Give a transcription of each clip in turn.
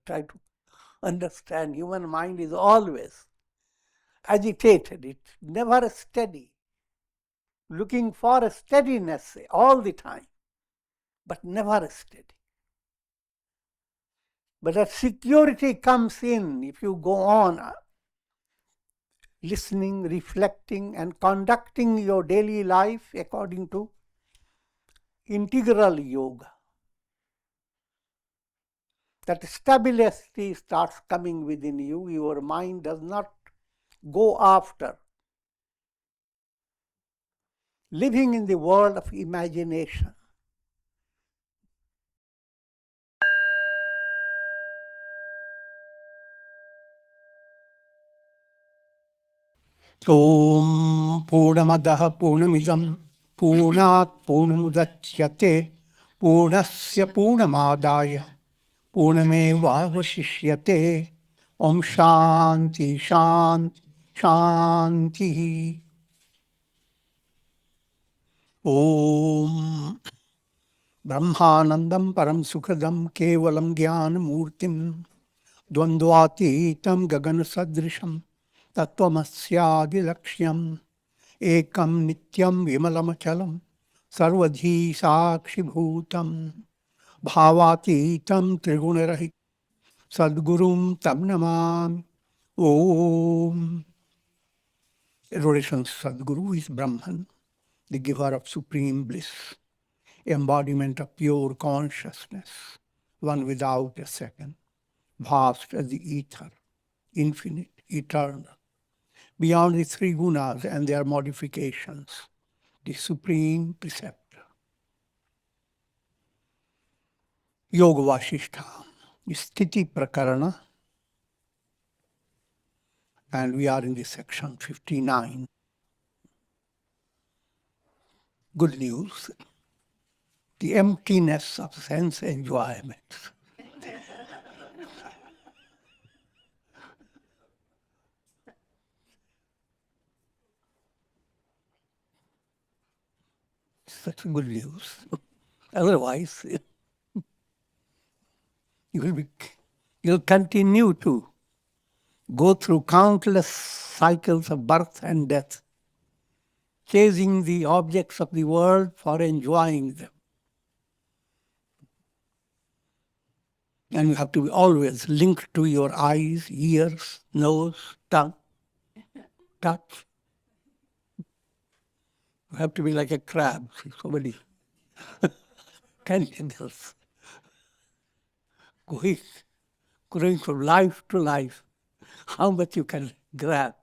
try to understand. Human mind is always agitated. It's never steady. Looking for a steadiness all the time, but never steady. But that security comes in if you go on listening, reflecting, and conducting your daily life according to integral yoga. That stability starts coming within you. Your mind does not go after living in the world of imagination. Om Purnamadaha Purnamidam Purnat Purnamudachyate Purnasya Purnamadaya Purnamevavashishyate. Om Shanti Shanti Shanti. Om Brahmanandam Param Sukhadam Kevalam Jnana Murtim Dvandvatitam Gagana Sadrisham Tattvamasya Laksham Ekam Nityam Vimalamachalam Sarvadhi Sakshi Bhutam Bhavatitam Trigunarahit Sadgurum Tam Namam. Om. Adoration Sadguru is Brahman, the giver of supreme bliss, embodiment of pure consciousness, one without a second, vast as the ether, infinite, eternal, beyond the three gunas and their modifications, the supreme preceptor. Yoga Vasistha Sthiti Prakarana, and we are in the section 59. Good news, the emptiness of sense enjoyment. Such good news. Otherwise, you'll continue to go through countless cycles of birth and death, chasing the objects of the world for enjoying them. And you have to be always linked to your eyes, ears, nose, tongue, touch. You have to be like a crab. So many tentacles going from life to life. How much you can grab.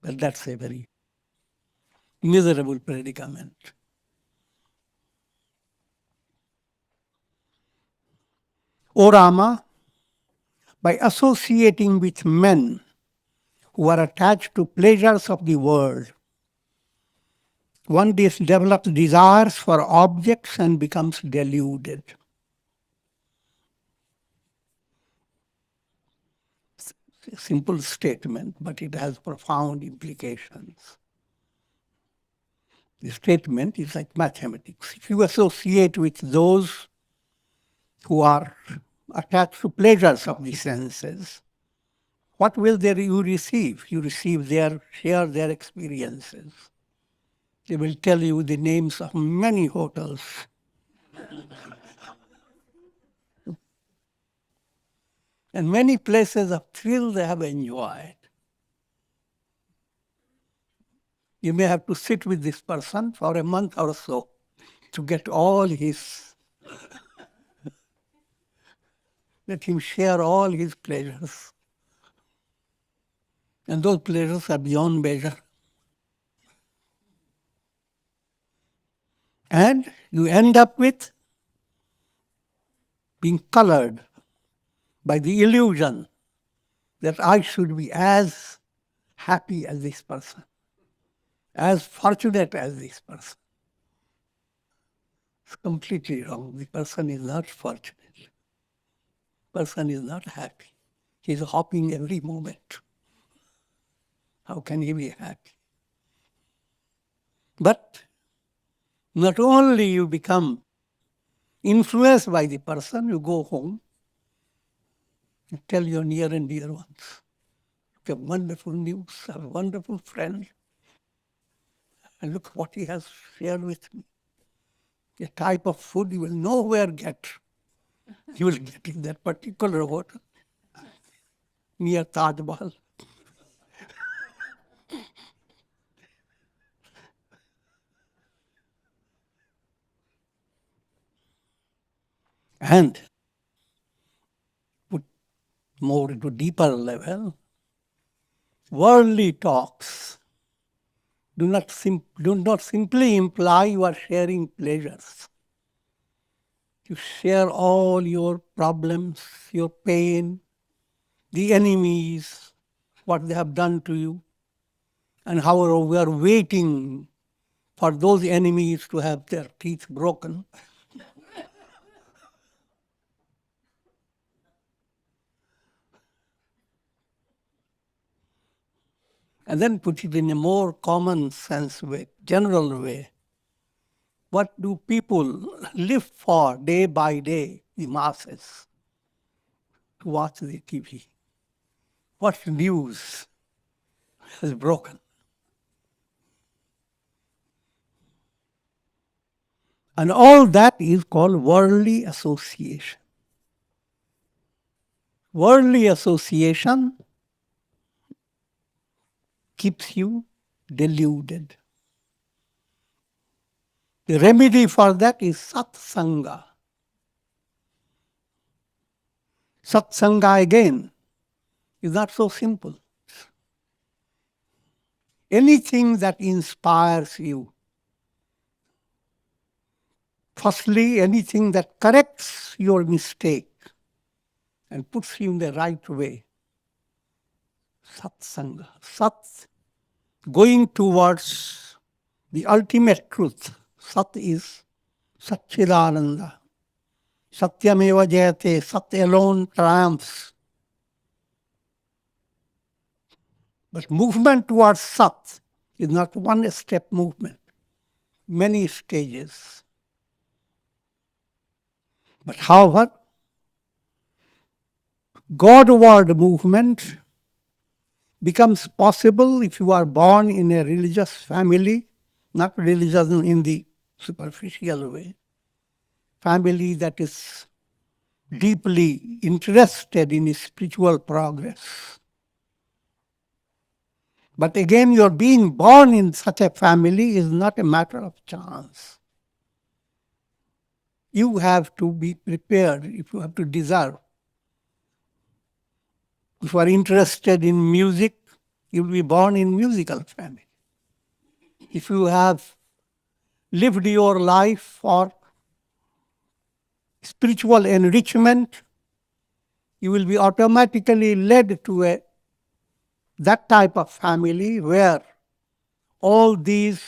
But that's a very miserable predicament. O Rama, by associating with men who are attached to pleasures of the world, one develops desires for objects and becomes deluded. A simple statement, but it has profound implications. The statement is like mathematics. If you associate with those who are attached to pleasures of the senses, what will you receive? You share their experiences. They will tell you the names of many hotels. And many places of thrill they have enjoyed. You may have to sit with this person for a month or so to get all his, let him share all his pleasures. And those pleasures are beyond measure. And you end up with being colored by the illusion that I should be as happy as this person, as fortunate as this person. It's completely wrong. The person is not fortunate. The person is not happy. He is hopping every moment. How can he be happy? But not only you become influenced by the person, you go home, you tell your near and dear ones, you have wonderful news, I have a wonderful friend, and look what he has shared with me. A type of food you will nowhere get. You will get in that particular hotel near Taj Mahal. And put more into deeper level, worldly talks do not simply imply you are sharing pleasures. You share all your problems, your pain, the enemies, what they have done to you, and how we are waiting for those enemies to have their teeth broken. And then put it in a more common sense way, general way. What do people live for day by day, the masses, to watch the TV? What news has broken? And all that is called worldly association. Worldly association keeps you deluded. The remedy for that is Satsanga. Satsanga again is not so simple. Anything that inspires you. Firstly, anything that corrects your mistake and puts you in the right way. Satsanga. Sat, going towards the ultimate truth. Sat is Satchidananda. Satyameva jayate. Sat alone triumphs. But movement towards Sat is not one-step movement. Many stages. But however, Godward movement becomes possible if you are born in a religious family, not religious in the superficial way, family that is deeply interested in spiritual progress. But again, your being born in such a family is not a matter of chance. You have to be prepared, if you have to deserve. If you are interested in music, you will be born in musical family. If you have lived your life for spiritual enrichment, you will be automatically led to that type of family where all these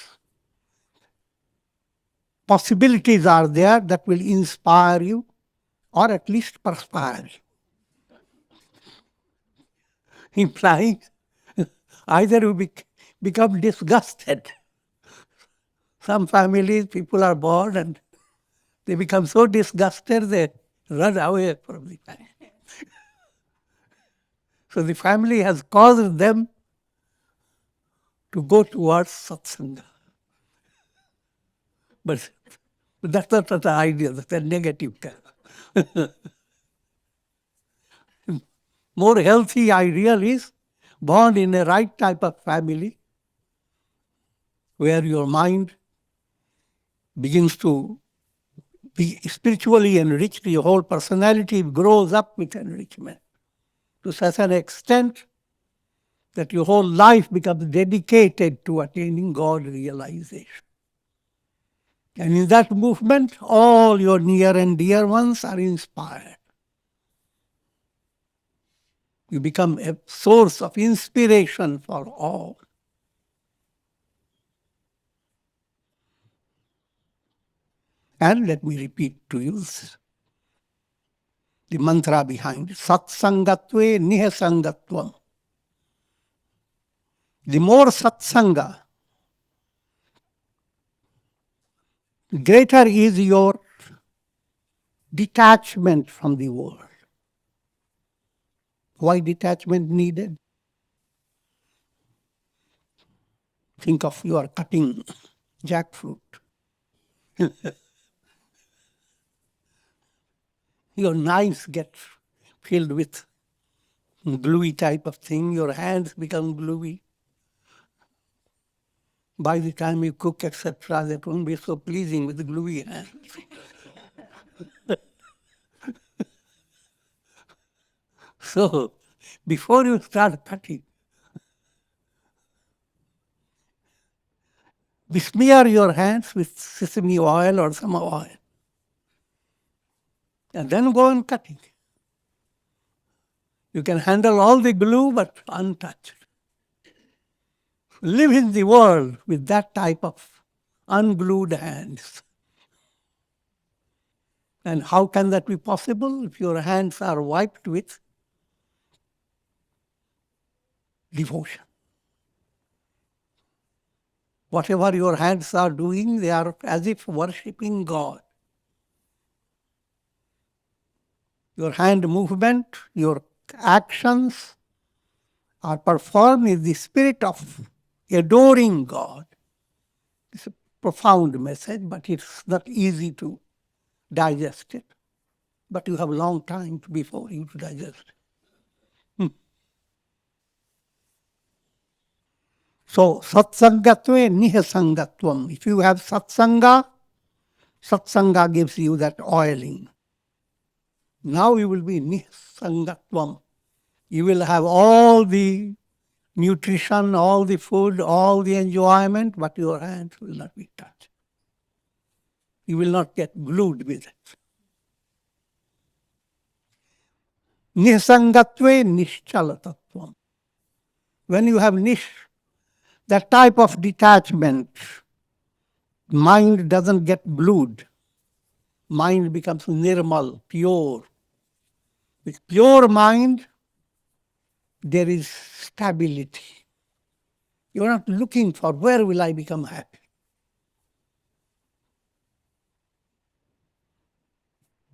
possibilities are there that will inspire you or at least perspire you. Implying either you become disgusted. Some families, people are born and they become so disgusted they run away from the family. So the family has caused them to go towards satsanga. But that's not the idea, that's a negative kind. More healthy ideal is born in a right type of family where your mind begins to be spiritually enriched, your whole personality grows up with enrichment to such an extent that your whole life becomes dedicated to attaining God realization. And in that movement, all your near and dear ones are inspired. You become a source of inspiration for all. And let me repeat to you the mantra behind it. Satsangatve nihasangatvam. The more satsanga, the greater is your detachment from the world. Why detachment needed? Think of you are cutting jackfruit. Your knives get filled with gluey type of thing. Your hands become gluey. By the time you cook, etc., that won't be so pleasing with the gluey hands. So, before you start cutting, besmear your hands with sesame oil or some oil. And then go on cutting. You can handle all the glue, but untouched. Live in the world with that type of unglued hands. And how can that be possible? If your hands are wiped with devotion. Whatever your hands are doing, they are as if worshipping God. Your hand movement, your actions are performed in the spirit of adoring God. It's a profound message, but it's not easy to digest it. But you have a long time before you to digest it. So, satsangatve nihasangatvam. If you have satsanga, satsanga gives you that oiling. Now you will be nihasangatvam. You will have all the nutrition, all the food, all the enjoyment, but your hands will not be touched. You will not get glued with it. Nisangatve nishchalatatvam. When you have that type of detachment, mind doesn't get glued. Mind becomes nirmal, pure. With pure mind, there is stability. You're not looking for where will I become happy.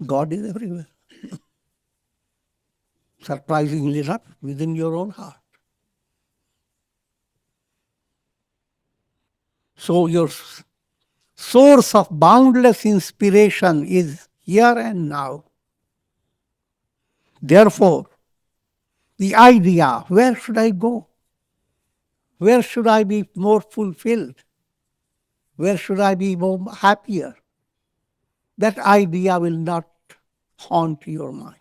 God is everywhere. Surprisingly enough, within your own heart. So your source of boundless inspiration is here and now. Therefore, the idea, where should I go? Where should I be more fulfilled? Where should I be more happier? That idea will not haunt your mind.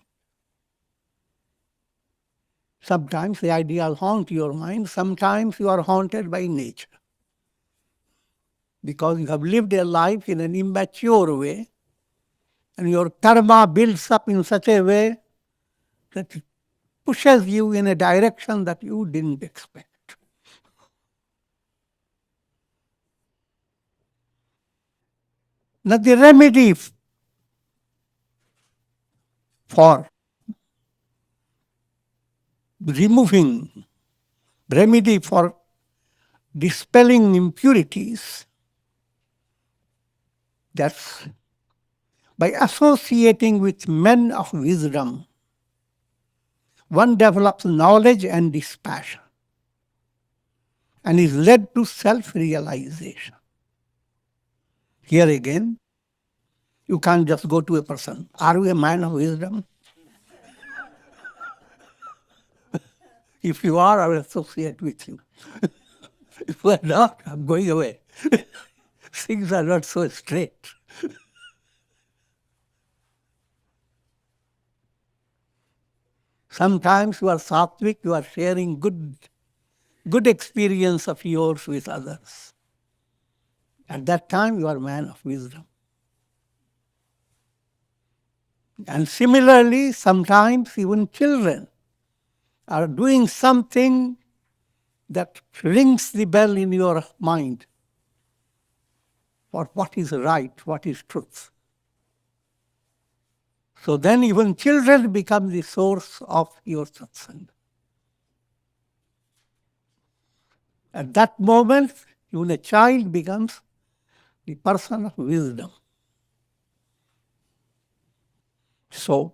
Sometimes the ideas haunt your mind. Sometimes you are haunted by nature. Because you have lived a life in an immature way, and your karma builds up in such a way that it pushes you in a direction that you didn't expect. Now the remedy for dispelling impurities, that's by associating with men of wisdom, one develops knowledge and dispassion and is led to self-realization. Here again, you can't just go to a person. Are you a man of wisdom? If you are, I will associate with you. If you are not, I'm going away. Things are not so straight. Sometimes you are sattvic, you are sharing good experience of yours with others. At that time, you are a man of wisdom. And similarly, sometimes even children are doing something that rings the bell in your mind for what is right, what is truth. So then even children become the source of your satsanga. At that moment, even a child becomes the person of wisdom. So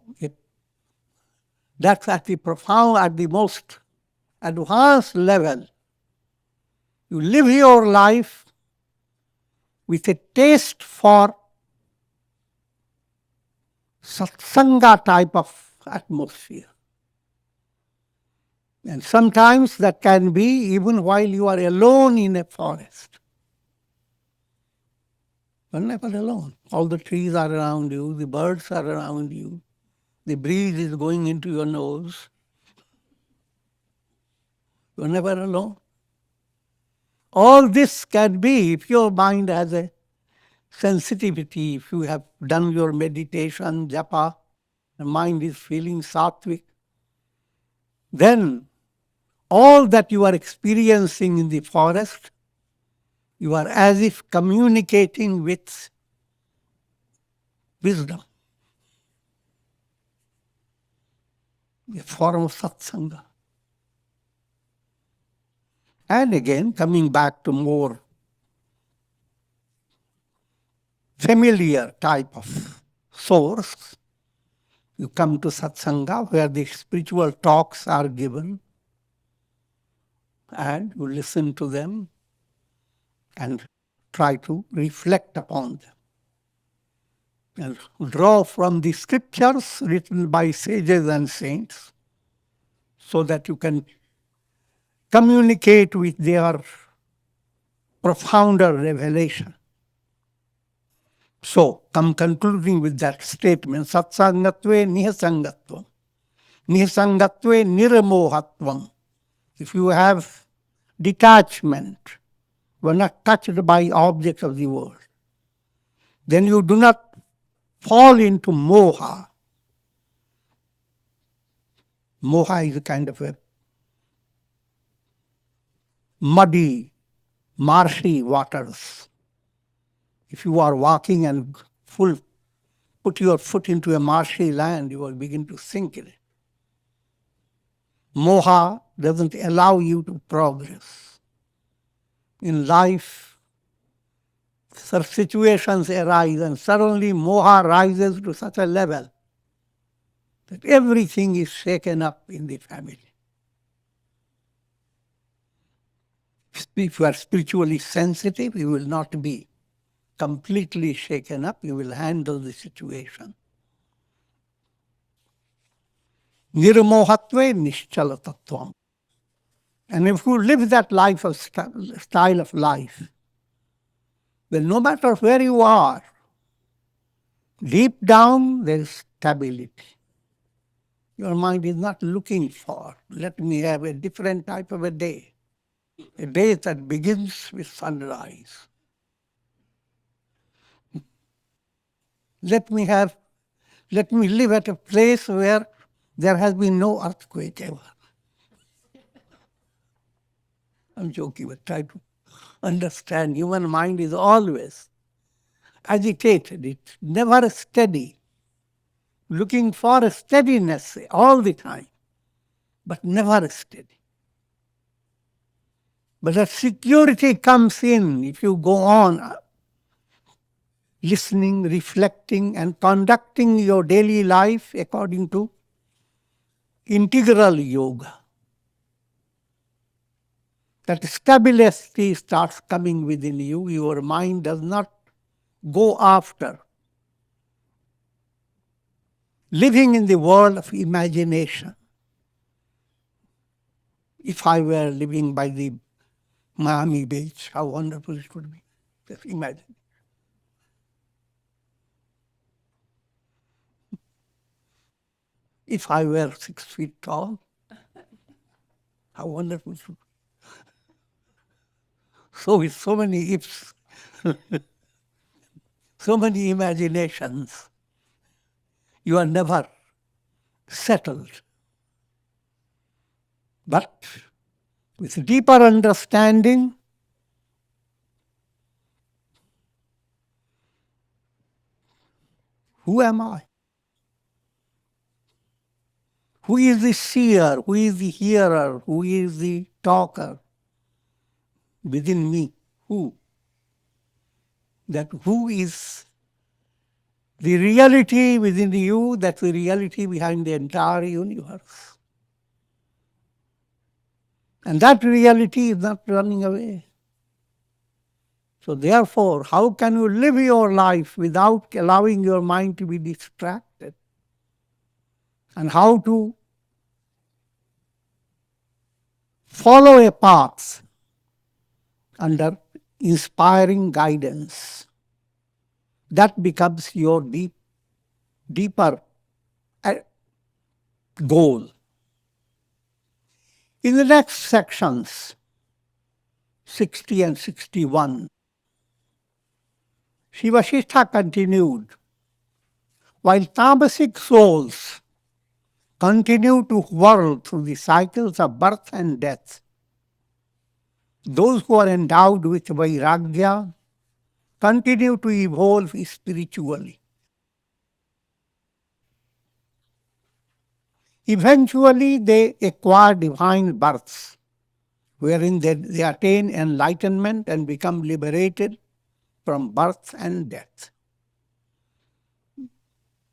that's at the profound, at the most advanced level. You live your life with a taste for Satsanga type of atmosphere. And sometimes that can be even while you are alone in a forest. You're never alone. All the trees are around you, the birds are around you, the breeze is going into your nose. You're never alone. All this can be if your mind has a sensitivity, if you have done your meditation, japa, the mind is feeling sattvic, then all that you are experiencing in the forest, you are as if communicating with wisdom, a form of satsanga. And again, coming back to more familiar type of source, you come to satsanga where the spiritual talks are given and you listen to them and try to reflect upon them and draw from the scriptures written by sages and saints so that you can communicate with their profounder revelation. So, come concluding with that statement, satsangatve nihasangatvam, nihasangatve niramohatvam. If you have detachment, you are not touched by objects of the world, then you do not fall into moha. Moha is a kind of a muddy, marshy waters. If you are walking and put your foot into a marshy land, you will begin to sink in it. Moha doesn't allow you to progress. In life, such situations arise and suddenly moha rises to such a level that everything is shaken up in the family. If you are spiritually sensitive, you will not be completely shaken up. You will handle the situation. Nirmohatve nischalatatvam. And if you live that life of style of life, then no matter where you are, deep down there is stability. Your mind is not looking for, let me have a different type of a day that begins with sunrise. Let me live at a place where there has been no earthquake ever. I'm joking, but try to understand. Human mind is always agitated. It's never steady. Looking for a steadiness all the time, but never steady. But that security comes in if you go on listening, reflecting, and conducting your daily life according to integral yoga. That stability starts coming within you. Your mind does not go after living in the world of imagination. If I were living by the Miami beach, how wonderful it would be. Just imagine. If I were 6 feet tall, how wonderful it would be. So with so many ifs, so many imaginations, you are never settled. But with deeper understanding, who am I? Who is the seer? Who is the hearer? Who is the talker within me? Who? That who is The reality within you, that's the reality behind the entire universe. And that reality is not running away. So therefore, how can you live your life without allowing your mind to be distracted? And how to follow a path under inspiring guidance? That becomes your deeper goal. In the next sections, 60 and 61, Sri Vasistha continued, while tamasic souls continue to whirl through the cycles of birth and death, those who are endowed with Vairagya continue to evolve spiritually. Eventually, they acquire divine births, wherein they attain enlightenment and become liberated from birth and death.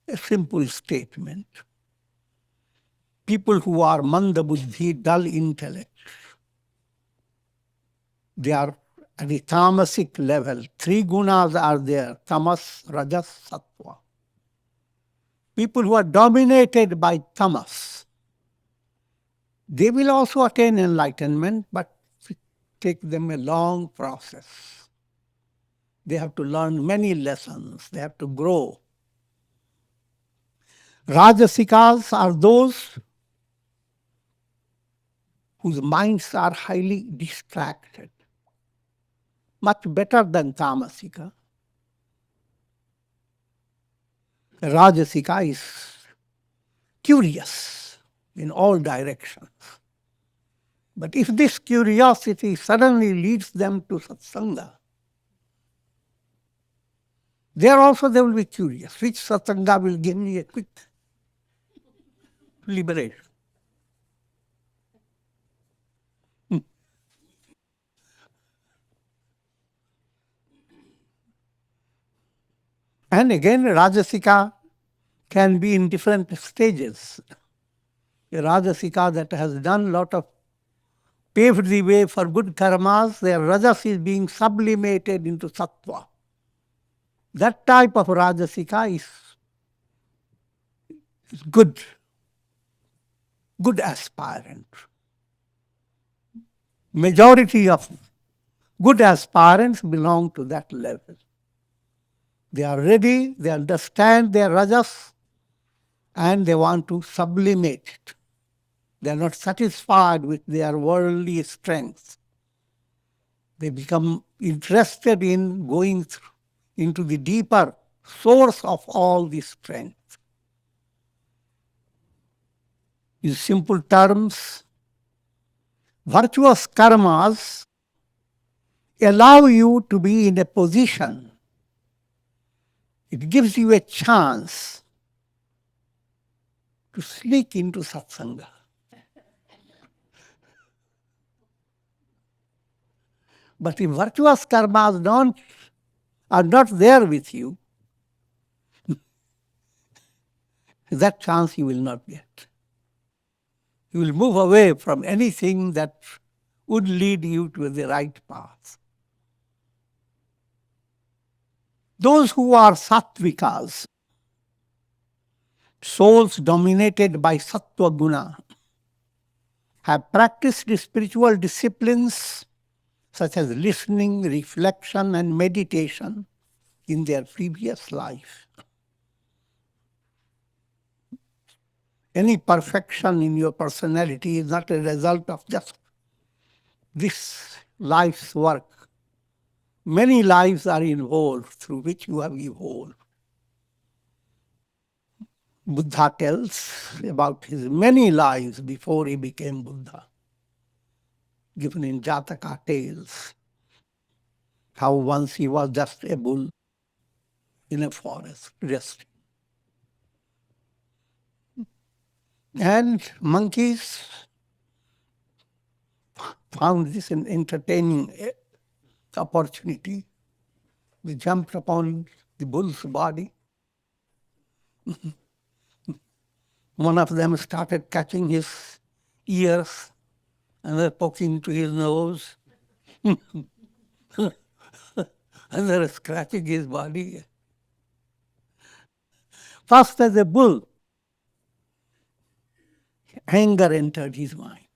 A simple statement. People who are manda buddhi, dull intellect, they are at the tamasic level. Three gunas are there: tamas, rajas, sattva. People who are dominated by tamas, they will also attain enlightenment, but it takes them a long process. They have to learn many lessons. They have to grow. Rajasikas are those whose minds are highly distracted, much better than tamasika. Rajasika is curious in all directions. But if this curiosity suddenly leads them to satsanga, there also they will be curious. Which satsanga will give me a quick liberation? And again, Rajasika can be in different stages. A Rajasika that has done a lot of, paved the way for good karmas, their Rajas is being sublimated into Sattva. That type of Rajasika is good aspirant. Majority of good aspirants belong to that level. They are ready, they understand their rajas, and they want to sublimate it. They are not satisfied with their worldly strength. They become interested in going into the deeper source of all this strength. In simple terms, virtuous karmas allow you to be in a position. It gives you a chance to sneak into satsanga. But if virtuous karmas are not there with you, that chance you will not get. You will move away from anything that would lead you to the right path. Those who are sattvikas, souls dominated by sattva guna, have practiced spiritual disciplines such as listening, reflection, and meditation in their previous life. Any perfection in your personality is not a result of just this life's work. Many lives are involved through which you have evolved. Buddha tells about his many lives before he became Buddha, given in Jataka tales, how once he was just a bull in a forest resting. And monkeys found this an entertaining opportunity. They jumped upon the bull's body One of them started catching his ears, another poking into his nose, another scratching his body. First, as a bull, anger entered his mind.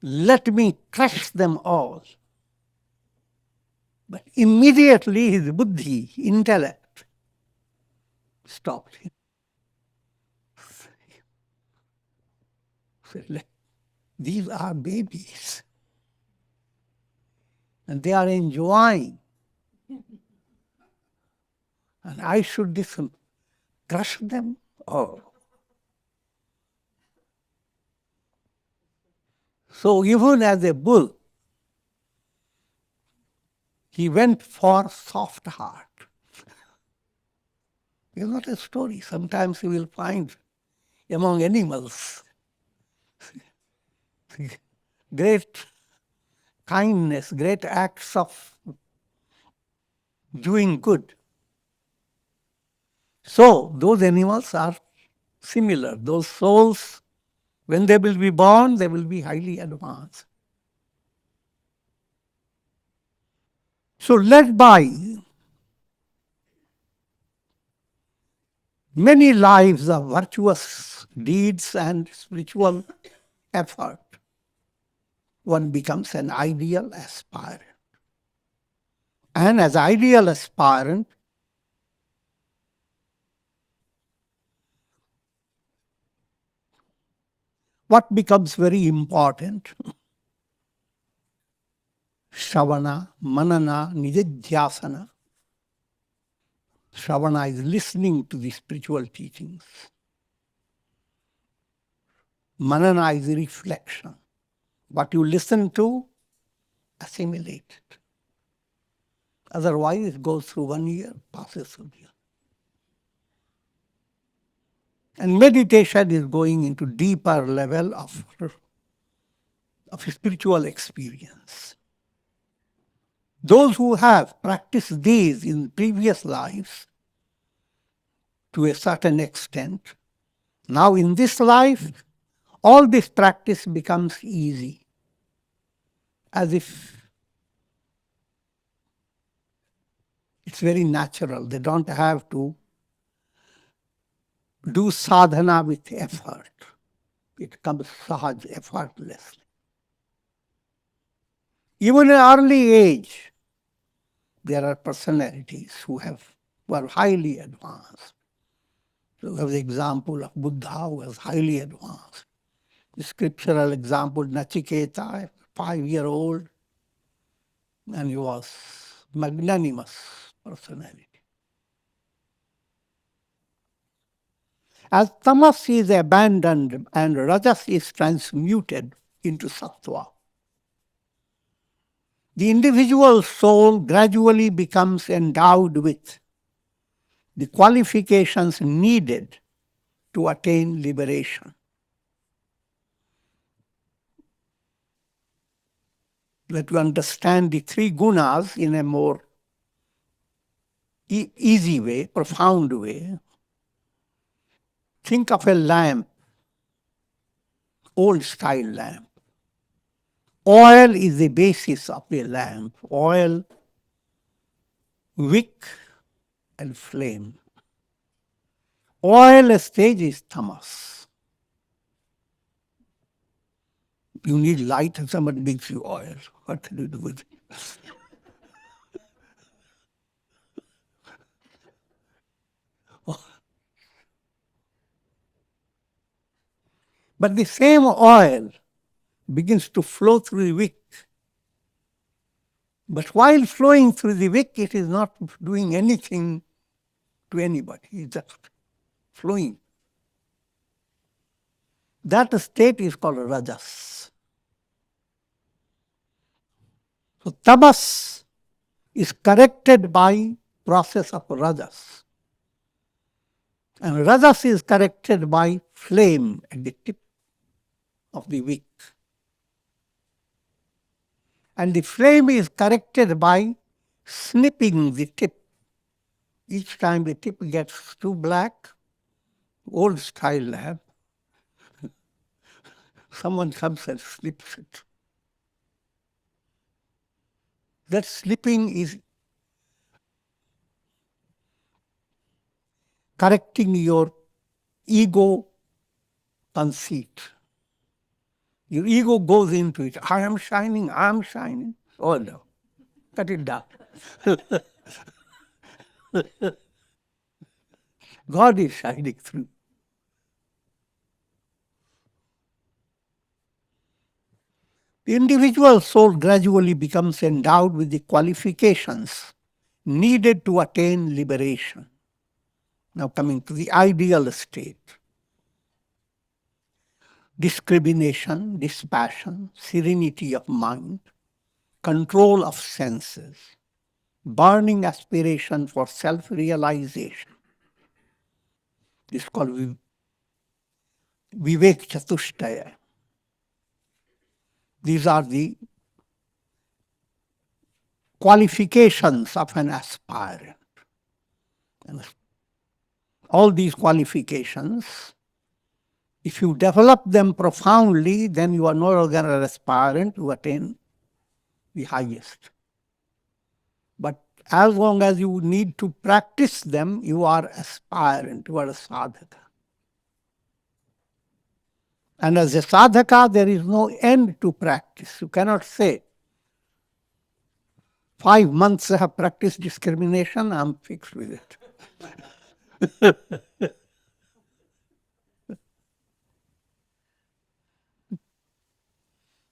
Let me crush them all. But immediately his buddhi, intellect, stopped him. Said, these are babies. And they are enjoying. And I should crush them all. So even as a bull, he went for soft heart. It's not a story. Sometimes you will find among animals great kindness, great acts of doing good. So those animals are similar. Those souls, when they will be born, they will be highly advanced. So led by many lives of virtuous deeds and spiritual effort, one becomes an ideal aspirant. And as ideal aspirant, what becomes very important? Shravana, Manana, Nididhyasana. Shravana is listening to the spiritual teachings. Manana is reflection. What you listen to, assimilate it. Otherwise, it goes through 1 year, passes through the year. And meditation is going into deeper level of spiritual experience. Those who have practiced these in previous lives to a certain extent, now in this life, all this practice becomes easy, as if it's very natural. They don't have to do sadhana with effort. It comes sahaj, effortlessly. Even at early age, there are personalities who are highly advanced. So we have the example of Buddha, who was highly advanced. The scriptural example, Nachiketa, a 5-year-old, and he was magnanimous personality. As tamas is abandoned and rajas is transmuted into sattva, the individual soul gradually becomes endowed with the qualifications needed to attain liberation. Let you understand the 3 gunas in a more easy way, profound way. Think of a lamp, old style lamp. Oil is the basis of the lamp. Oil, wick, and flame. Oil stage is tamas. You need light and somebody brings you oil. What do you do with it? But the same oil begins to flow through the wick. But while flowing through the wick, it is not doing anything to anybody. It's just flowing. That state is called rajas. So tamas is corrected by process of rajas. And rajas is corrected by flame at the tip of the wick. And the flame is corrected by snipping the tip Each time the tip gets too black, old style lamp, someone comes and slips it. That slipping is correcting your ego conceit. Your ego goes into it. I am shining, I am shining. Oh no, cut it down. God is shining through. The individual soul gradually becomes endowed with the qualifications needed to attain liberation. Now coming to the ideal state. Discrimination, dispassion, serenity of mind, control of senses, burning aspiration for self-realization. This is called Vivek Chatushtaya. These are the qualifications of an aspirant. And all these qualifications, if you develop them profoundly, then you are no longer an aspirant to attain the highest. But as long as you need to practice them, you are aspirant, you are a sadhaka. And as a sadhaka, there is no end to practice. You cannot say, 5 months I have practiced discrimination, I'm fixed with it.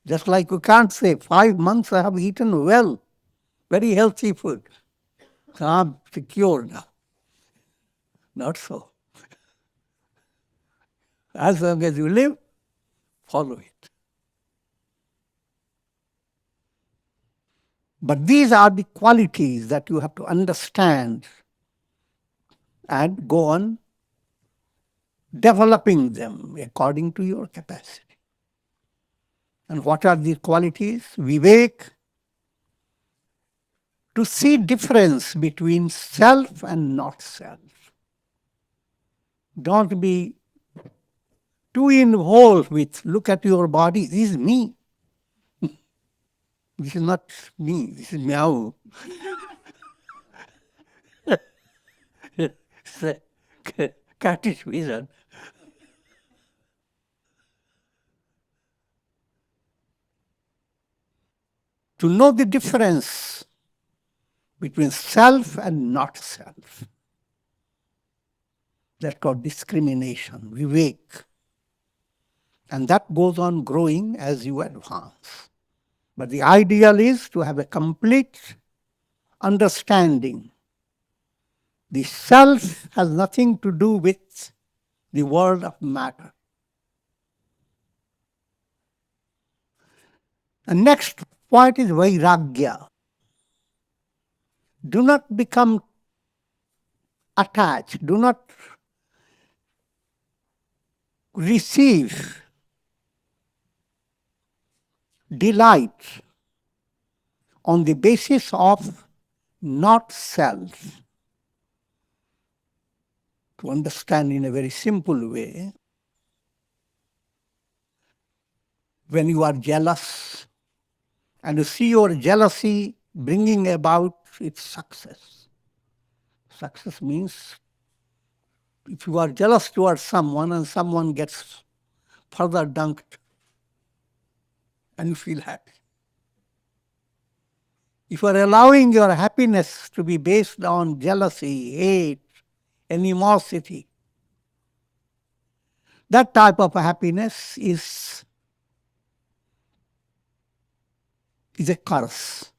Just like you can't say, 5 months I have eaten well, very healthy food. So I'm secure now. Not so. As long as you live, follow it. But these are the qualities that you have to understand and go on developing them according to your capacity. And what are these qualities? Vivek, to see difference between self and not self. Don't be too involved with, look at your body, this is me. This is not me, this is meow. Cattish vision. To know the difference between self and not self. That's called discrimination, vivek. And that goes on growing as you advance. But the ideal is to have a complete understanding. The self has nothing to do with the world of matter. The next point is Vairagya. Do not become attached. Do not receive delight on the basis of not self. To understand in a very simple way, when you are jealous and you see your jealousy bringing about its success. Success means if you are jealous towards someone and someone gets further dunked and you feel happy. If you are allowing your happiness to be based on jealousy, hate, animosity, that type of happiness is a curse.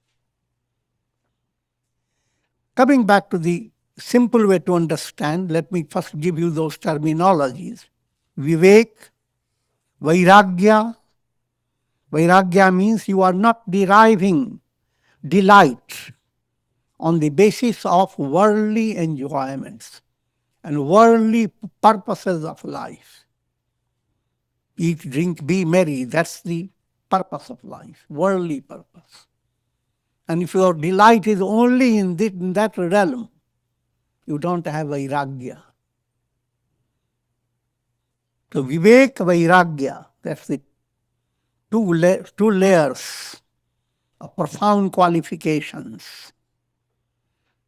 Coming back to the simple way to understand, let me first give you those terminologies. Vivek, Vairagya. Vairagya means you are not deriving delight on the basis of worldly enjoyments and worldly purposes of life. Eat, drink, be merry, that's the purpose of life, worldly purpose. And if your delight is only in that realm, you don't have Vairagya. So Viveka, Vairagya, that's the two layers of profound qualifications.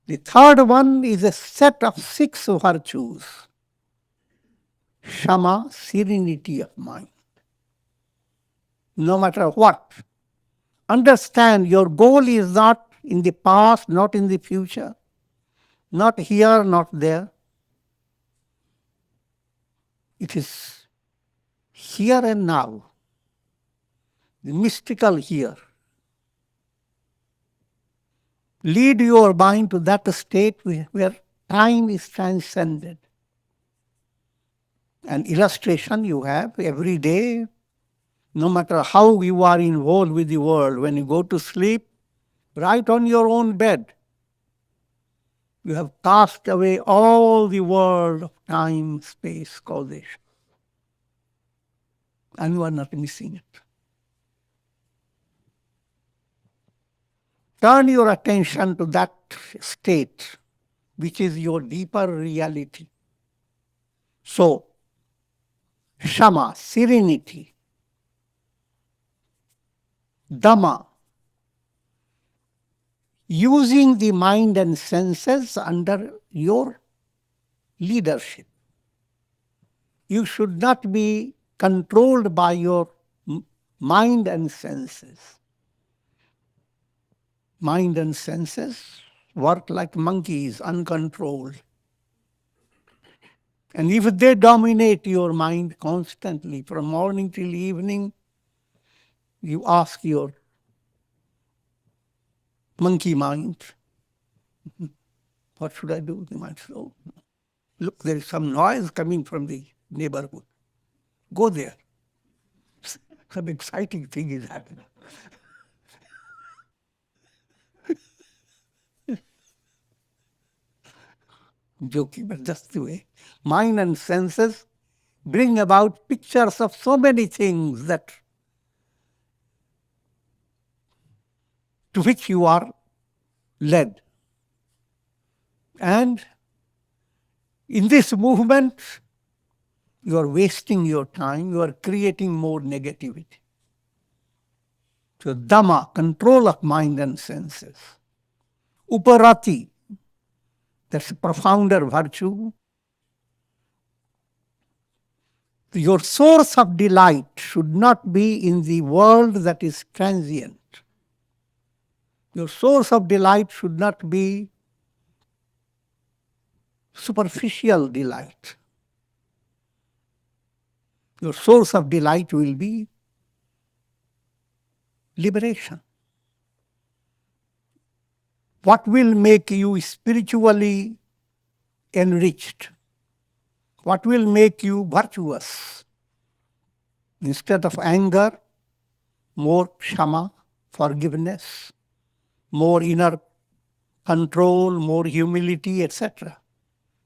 The third one is a set of 6 virtues. Shama, serenity of mind. No matter what, understand your goal is not in the past, not in the future, not here, not there. It is here and now, the mystical here. Lead your mind to that state where time is transcended. An illustration you have every day, no matter how you are involved with the world, when you go to sleep, right on your own bed, you have cast away all the world of time, space, causation. And you are not missing it. Turn your attention to that state, which is your deeper reality. So, Shama, serenity. Dama, using the mind and senses under your leadership. You should not be controlled by your mind and senses. Mind and senses work like monkeys, uncontrolled. And if they dominate your mind constantly, from morning till evening, you ask your monkey mind, what should I do? The mind says, oh, look, there is some noise coming from the neighborhood. Go there. Some exciting thing is happening. Joking, but just the way. Mind and senses bring about pictures of so many things that to which you are led. And in this movement, you are wasting your time, you are creating more negativity. So Dama, control of mind and senses. Uparati, that's a profounder virtue. Your source of delight should not be in the world that is transient. Your source of delight should not be superficial delight. Your source of delight will be liberation. What will make you spiritually enriched? What will make you virtuous? Instead of anger, more Shama, forgiveness, more inner control, more humility, etc.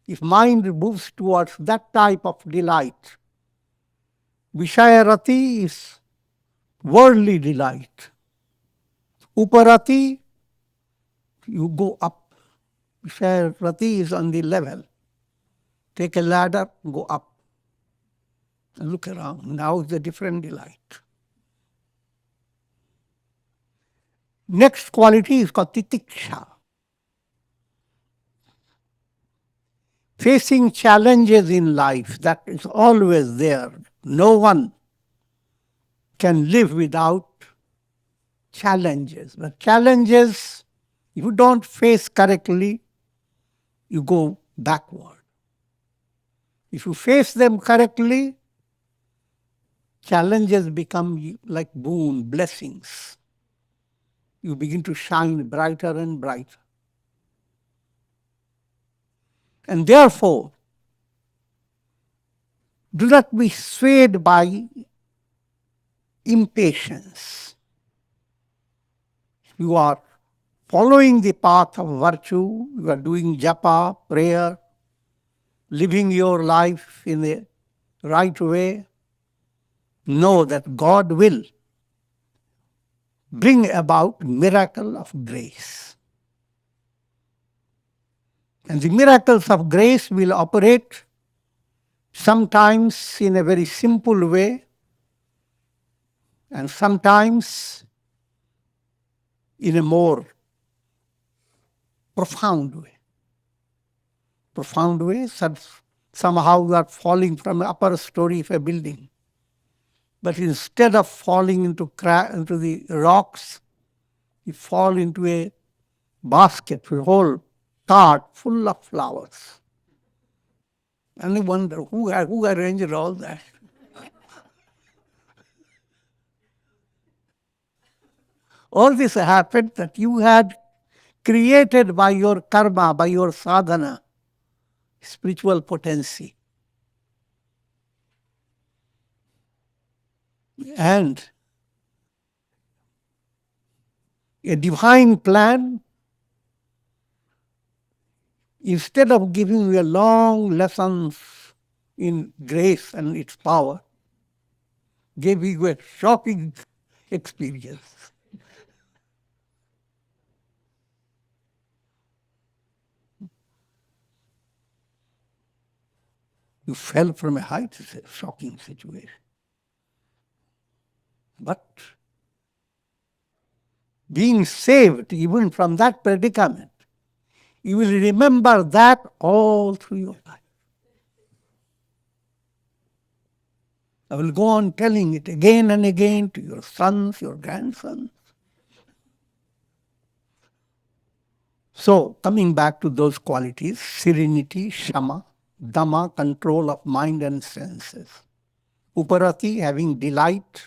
If mind moves towards that type of delight, Vishayarati is worldly delight. Uparati, you go up. Vishayarati is on the level. Take a ladder, go up. And look around. Now it's a different delight. Next quality is called Titiksa. Facing challenges in life, that is always there. No one can live without challenges. But challenges, if you don't face correctly, you go backward. If you face them correctly, challenges become like boon, blessings. You begin to shine brighter and brighter. And therefore, do not be swayed by impatience. You are following the path of virtue, you are doing japa, prayer, living your life in the right way. Know that God will bring about miracle of grace. And the miracles of grace will operate sometimes in a very simple way and sometimes in a more profound way. Profound way, somehow you are falling from the upper story of a building. But instead of falling into the rocks, you fall into a basket, a whole cart full of flowers. And you wonder who arranged all that. All this happened that you had created by your karma, by your sadhana, spiritual potency. And a divine plan, instead of giving you a long lessons in grace and its power, gave you a shocking experience. You fell from a height, it's a shocking situation. But being saved even from that predicament, you will remember that all through your life. I will go on telling it again and again to your sons, your grandsons. So, coming back to those qualities, serenity, shama, Dama, control of mind and senses. Uparati, having delight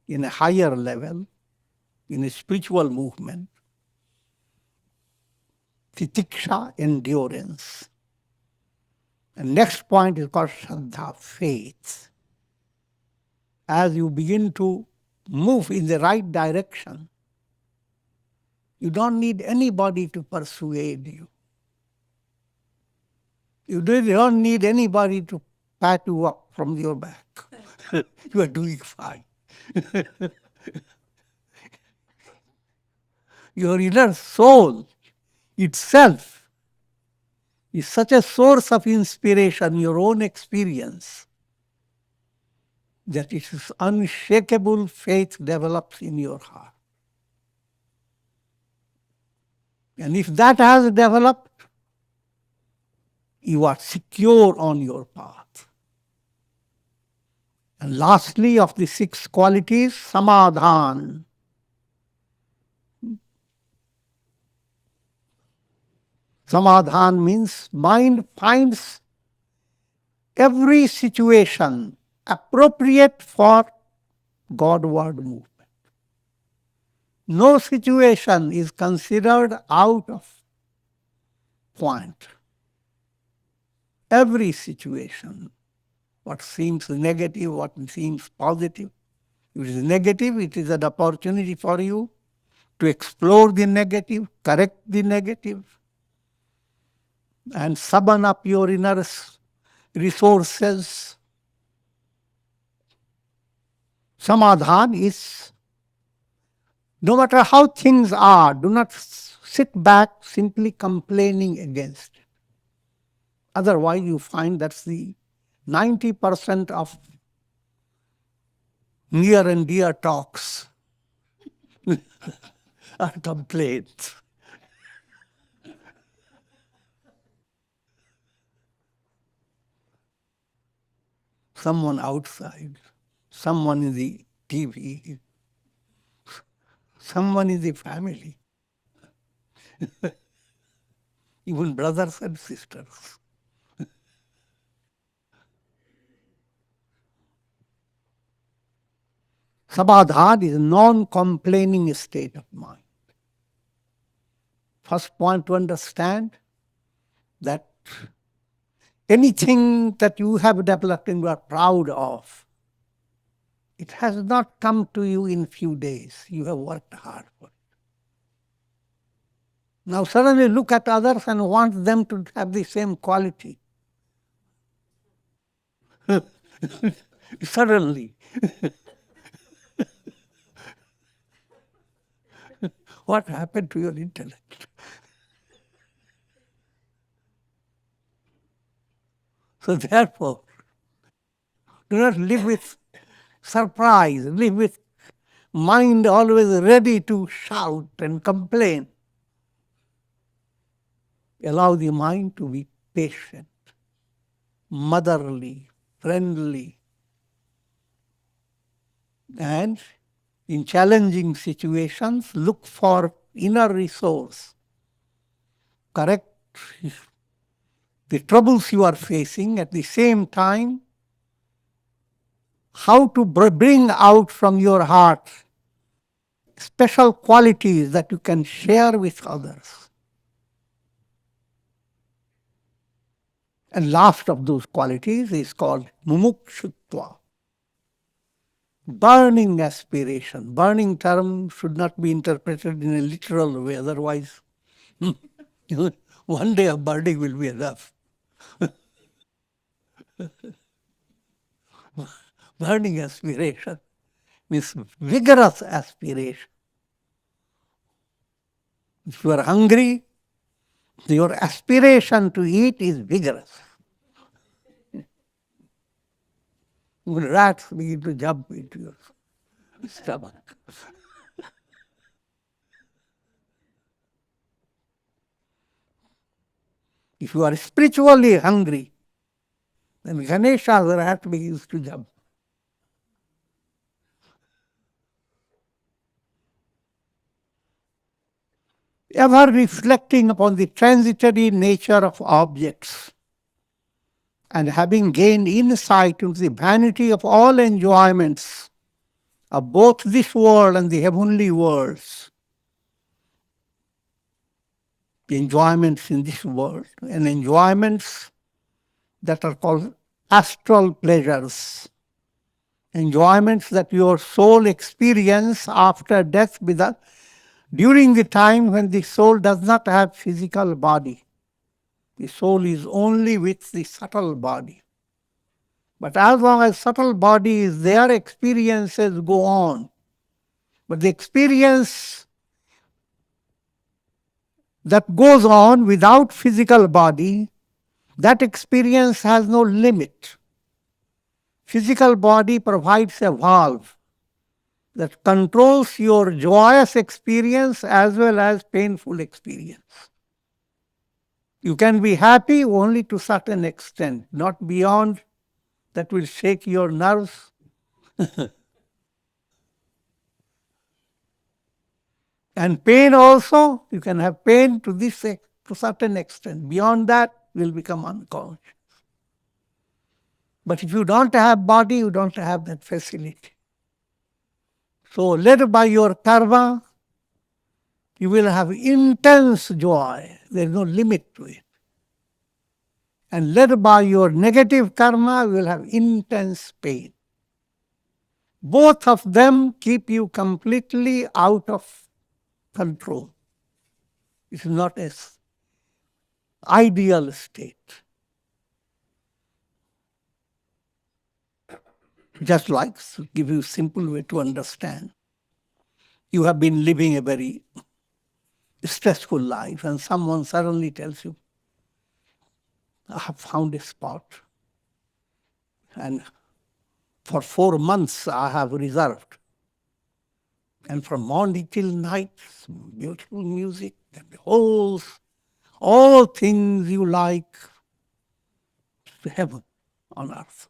in a higher level, in a spiritual movement. Titiksa, endurance. And next point is called Shraddha, faith. As you begin to move in the right direction, you don't need anybody to persuade you. You don't need anybody to pat you up from your back. You are doing fine. Your inner soul itself is such a source of inspiration, your own experience, that it is unshakable faith develops in your heart. And if that has developed, you are secure on your path. And lastly, of the 6 qualities, samadhan. Samadhan means mind finds every situation appropriate for Godward movement. No situation is considered out of point. Every situation, what seems negative, what seems positive. If it is negative, it is an opportunity for you to explore the negative, correct the negative, and summon up your inner resources. Samadhan is, no matter how things are, do not sit back simply complaining against it. Otherwise, you find that's the 90% of near and dear talks are complaints. Someone outside, someone in the TV, someone in the family, even brothers and sisters. Samadhan is a non-complaining state of mind. First point to understand that anything that you have developed and you are proud of, it has not come to you in few days. You have worked hard for it. Now suddenly look at others and want them to have the same quality. Suddenly. What happened to your intellect? So therefore, do not live with surprise, live with mind always ready to shout and complain. Allow the mind to be patient, motherly, friendly, and in challenging situations, look for inner resource. Correct the troubles you are facing, at the same time, how to bring out from your heart special qualities that you can share with others. And last of those qualities is called Mumuksutva. Burning aspiration. Burning term should not be interpreted in a literal way, otherwise one day of burning will be enough. Burning aspiration means vigorous aspiration. If you are hungry, your aspiration to eat is vigorous. When rats begin to jump into your stomach. If you are spiritually hungry, then Ganesha, the rat, begins to jump. Ever reflecting upon the transitory nature of objects and having gained insight into the vanity of all enjoyments of both this world and the heavenly worlds, the enjoyments in this world and enjoyments that are called astral pleasures, enjoyments that your soul experience after death during the time when the soul does not have physical body. The soul is only with the subtle body. But as long as subtle body is there, experiences go on. But the experience that goes on without physical body, that experience has no limit. Physical body provides a valve that controls your joyous experience as well as painful experience. You can be happy only to a certain extent, not beyond that will shake your nerves. And pain also, you can have pain to a certain extent. Beyond that, you will become unconscious. But if you don't have body, you don't have that facility. So led by your karma, you will have intense joy. There is no limit to it. And led by your negative karma, you will have intense pain. Both of them keep you completely out of control. It is not an ideal state. Just like, to give you a simple way to understand, you have been living a very stressful life and someone suddenly tells you, I have found a spot and for 4 months I have reserved. And from morning till night, beautiful music, and all things you like, heaven on earth.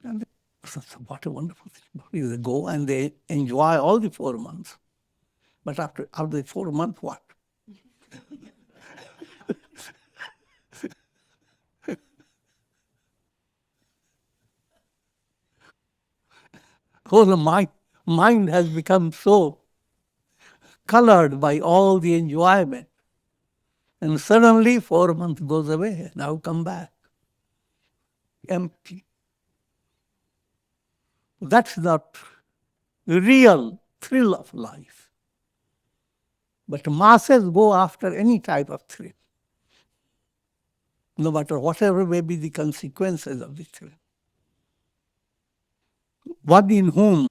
And what a wonderful thing. They go and they enjoy all the 4 months. But after the 4 months, what? The mind has become so colored by all the enjoyment. And suddenly 4 months goes away. Now come back. Empty. That's not the real thrill of life. But masses go after any type of thrill, no matter whatever may be the consequences of the thrill. One in whom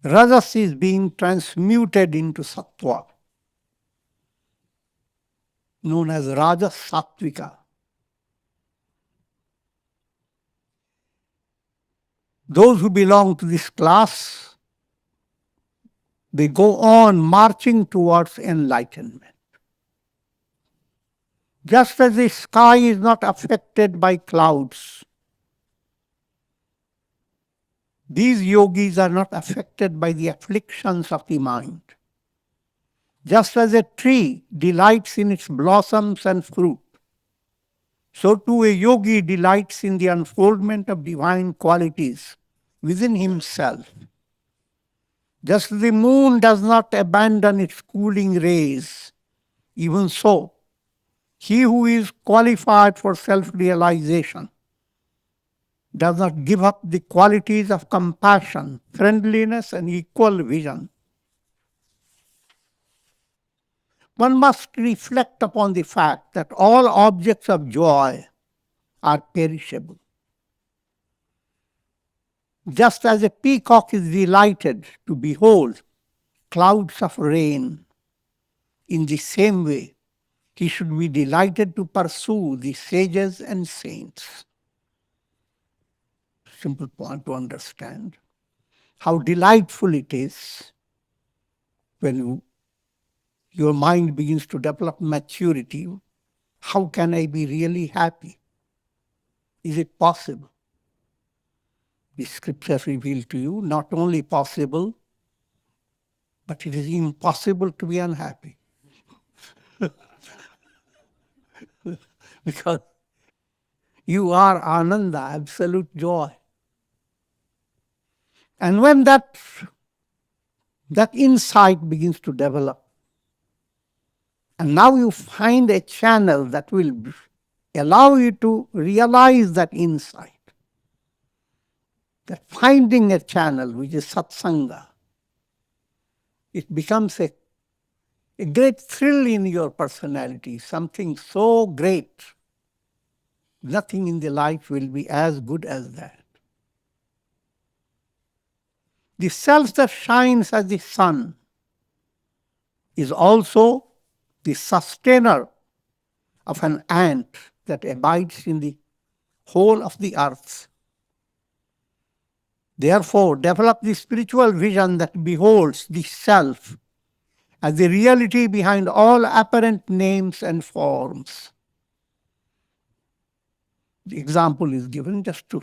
Rajas is being transmuted into Sattva, known as Rajas Sattvika. Those who belong to this class, they go on marching towards enlightenment. Just as the sky is not affected by clouds, these yogis are not affected by the afflictions of the mind. Just as a tree delights in its blossoms and fruit, so too a yogi delights in the unfoldment of divine qualities within himself. Just as the moon does not abandon its cooling rays, even so, he who is qualified for self-realization does not give up the qualities of compassion, friendliness, and equal vision. One must reflect upon the fact that all objects of joy are perishable. Just as a peacock is delighted to behold clouds of rain, in the same way, he should be delighted to pursue the sages and saints. Simple point to understand how delightful it is when your mind begins to develop maturity. How can I be really happy? Is it possible? The scriptures reveal to you not only possible, but it is impossible to be unhappy. Because you are Ananda, absolute joy. And when that insight begins to develop, and now you find a channel that will allow you to realize that insight, that finding a channel, which is Satsanga, it becomes a great thrill in your personality, something so great. Nothing in the life will be as good as that. The self that shines as the sun is also the sustainer of an ant that abides in the whole of the earth. Therefore, develop the spiritual vision that beholds the self as the reality behind all apparent names and forms. The example is given just to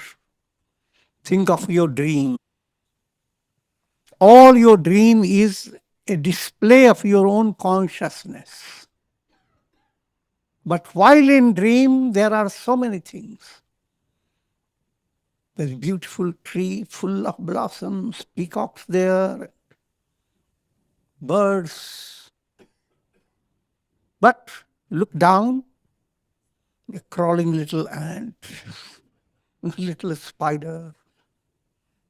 think of your dream. All your dream is a display of your own consciousness. But while in dream, there are so many things. There's a beautiful tree full of blossoms, peacocks there, birds. But look down, a crawling little ant, little spider,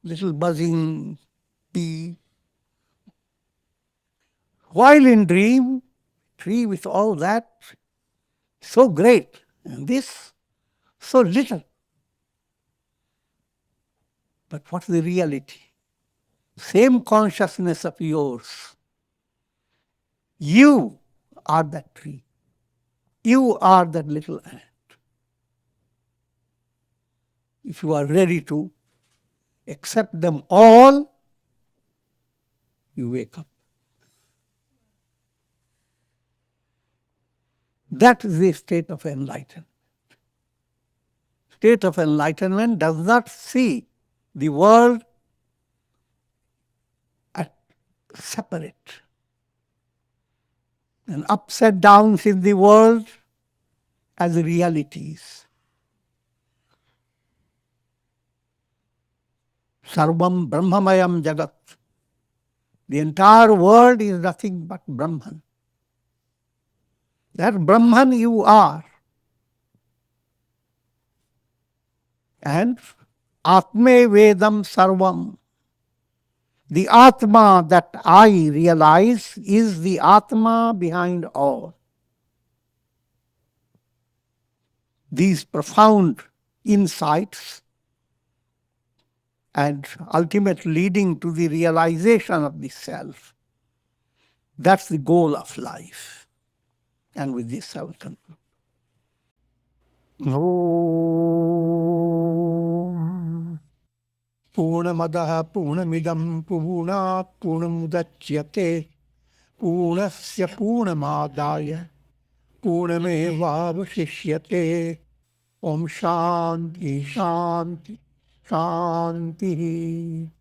little buzzing bee. While in dream, tree with all that, so great, and this, so little. But what's the reality? Same consciousness of yours. You are that tree. You are that little ant. If you are ready to accept them all, you wake up. That is the state of enlightenment. State of enlightenment does not see the world as separate. And upside downs in the world as realities. Sarvam Brahmamayam Jagat. The entire world is nothing but Brahman. That Brahman you are. And Atme Vedam Sarvam. The Atma that I realize is the Atma behind all. These profound insights and ultimate leading to the realization of the self. That's the goal of life. And with this I will conclude. Om. पूर्णमदः पूर्णमिदं पूर्णात् पूर्णमुदच्यते पूर्णस्य पूर्णमादाय पूर्णमेवावशिष्यते। ओम शांति शांति शांति।